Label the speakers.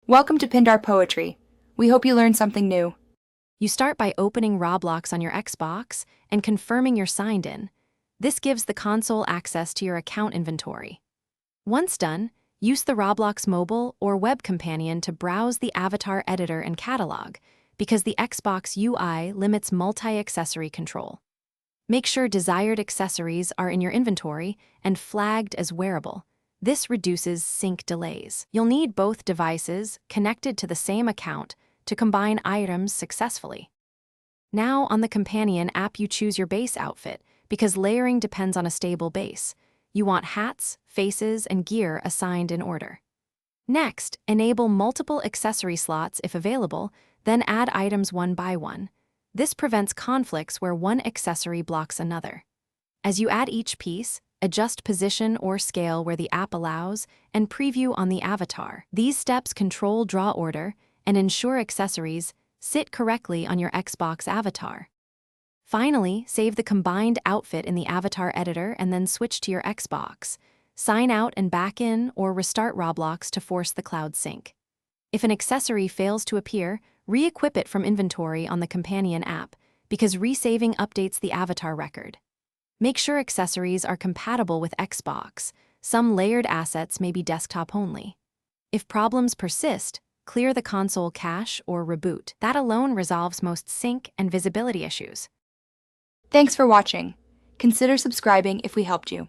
Speaker 1: Welcome to Pindar Poetry. We hope you learned something new.
Speaker 2: You start by opening Roblox on your Xbox and confirming you're signed in. This gives the console access to your account inventory. Once done, use the Roblox mobile or web companion to browse the avatar editor and catalog, because the Xbox UI limits multi-accessory control. Make sure desired accessories are in your inventory and flagged as wearable. This reduces sync delays. You'll need both devices connected to the same account to combine items successfully. Now, on the companion app, you choose your base outfit, because layering depends on a stable base. You want hats, faces, and gear assigned in order. Next, enable multiple accessory slots if available, then add items one by one. This prevents conflicts where one accessory blocks another. As you add each piece, adjust position or scale where the app allows, and preview on the avatar. These steps control draw order and ensure accessories sit correctly on your Xbox avatar. Finally, save the combined outfit in the avatar editor and then switch to your Xbox. Sign out and back in, or restart Roblox to force the cloud sync. If an accessory fails to appear, re-equip it from inventory on the companion app, because resaving updates the avatar record. Make sure accessories are compatible with Xbox. Some layered assets may be desktop only. If problems persist, clear the console cache or reboot. That alone resolves most sync and visibility issues.
Speaker 1: Thanks for watching. Consider subscribing if we helped you.